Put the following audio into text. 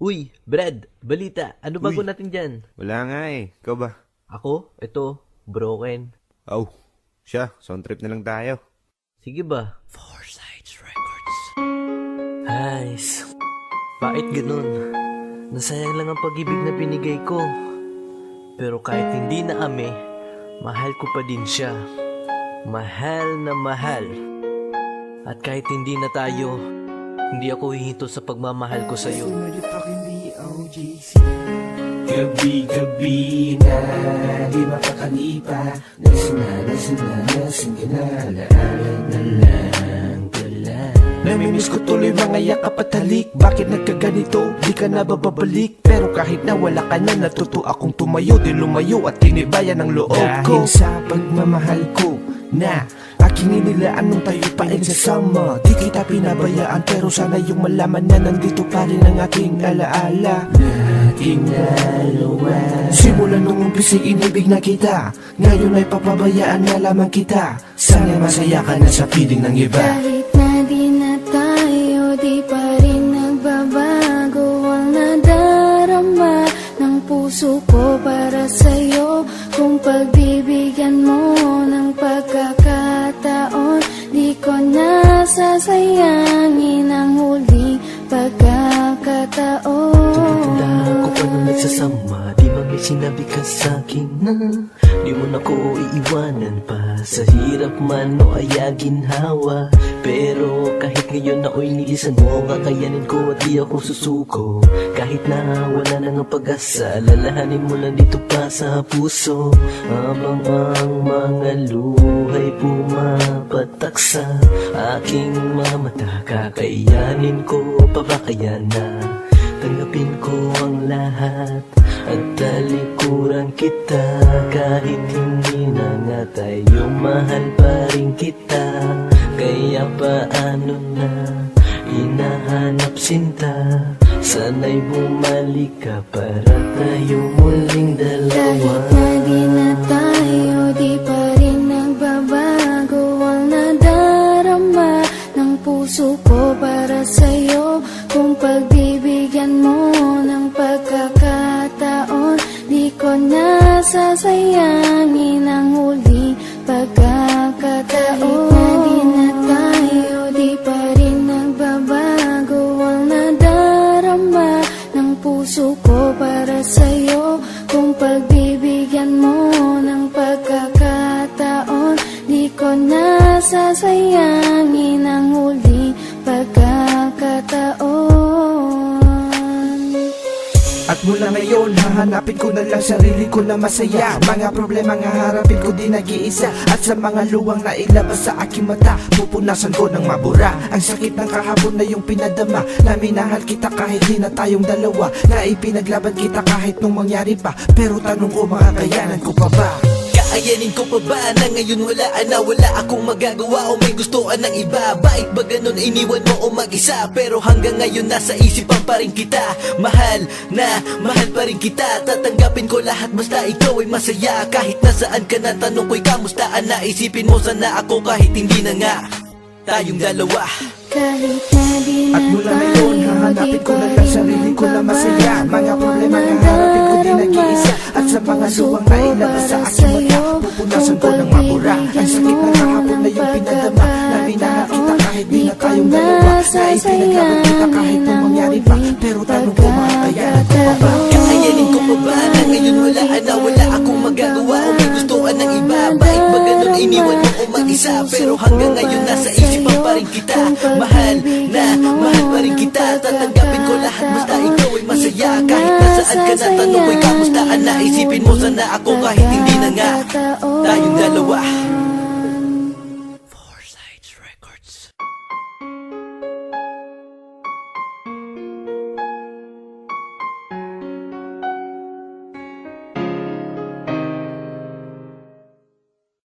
Uy, Brad, balita. Ano bago Uy. natin dyan? Wala nga eh. Ikaw ba? Ako? Ito, broken. Oh, siya. Sound trip na lang tayo. Sige ba? Foresights Records. Guys, bakit ganun? Nasayang lang ang pag-ibig na binigay ko. Pero kahit hindi na kami, mahal ko pa din siya. Mahal na mahal. At kahit hindi na tayo, hindi ako hihinto sa pagmamahal ko sa'yo. Gabi-gabi na di makakalipa. Lasing ka na, alaala na lang pala. Namimiss ko tuloy mga yakap at halik. Bakit nagkaganito? Di ka na babalik. Pero kahit na wala ka na, natuto akong tumayo. Di lumayo at tinibayan ang loob ko. Dahil sa pagmamahal ko na aking inilaan nung tayo pa nagsasama. Di kita pinabayaan, pero sana yung malaman na nandito pa rin ang aking alaala. Nating dalawa, simulan nung umpisa'y inibig na kita. Ngayon ay papabayaan na lamang kita. Sana masaya ka na sa piling ng iba. Kahit na di na tayo, di pa rin nagbabago ang nadarama ng puso ko para sa'yo. Kung pagbibigyan mo ng pagkakataon, di ko na sasayangin ang huling pagkakataon. Tandaan ko pa nung nagsasama, di ba may sinabi ka sa'kin na di mo na ko iiwanan pa. Sa hirap man o ayagin hawa, pero kahit ngayon ako'y nilisan mo, kakayanin ko at di ako susuko. Kahit na wala na ng pag-asa, lalahanin mo lang dito pa sa puso. Habang ang mga luhay pumapatak sa aking mga mata, kakayanin ko pa ba kaya na tanggapin ko ang lahat at talikuran kita. Kahit hindi na nga tayo, mahal pa rin kita. Kaya paano na hinahanap sinta? Sana'y bumalik ka para tayo muling dalawa. Kahit na di na tayo, di pa rin nagbabago ang nadarama ng puso ko para sa'yo. Kung pagbibigyan mo ng pagkakataon, di ko na sasayangin ang huling pagkakataon. Kahit na di na tayo, di pa rin nagbabago ang nadarama ng puso ko para sa'yo. Kung pagbibigyan mo ng pagkakataon, di ko na sasayangin ang huling pagkakataon. At mula ngayon, hahanapin ko na lang sarili ko na masaya. Mga problema nga harapin ko di nag-iisa. At sa mga luwang na ilabas sa aking mata, pupunasan ko ng mabura ang sakit ng kahapon na yung pinadama. Na minahal kita kahit di na tayong dalawa, na ipinaglaban kita kahit nung mangyari pa. Pero tanong ko, makakayanan ko pa ba? Kaayanin ko pa ba na ngayon wala akong magagawa o may gustuhan ng iba? Bakit ba ganun iniwan mo o mag-isa? Pero hanggang ngayon nasa isipan pa rin kita. Mahal pa rin kita. Tatanggapin ko lahat basta ikaw ay masaya. Kahit nasaan ka na, tanong ko'y kamusta? Naisipin mo sana ako kahit hindi na nga tayong dalawa. Kahit na di na At mula ngayon, hahanapin ko na lang sarili ko na masaya. Mga problema nga harapin ko di nag-iisa. At sa mga luwang na ilabas sa aking mata, pupunasan ko ng mabura ang sakit ng kahapon na yung pinadama. Na minahal kita kahit di na tayong dalawa, na ipinaglaban kita kahit nung mangyari pa. Pero tanong ko, makakayanan ko pa ba? Kaayanin ko pa ba na ngayon wala akong magagawa o may gustuhan ng iba? Bakit ba ganun iniwan mo o mag-isa? Pero hanggang ngayon nasa isipan pa rin kita. Mahal pa rin kita. Tatanggapin ko lahat basta ikaw ay masaya. Kahit nasaan ka na, tanong ko'y kamusta? Naisipin mo sana ako kahit hindi na nga tayong dalawa.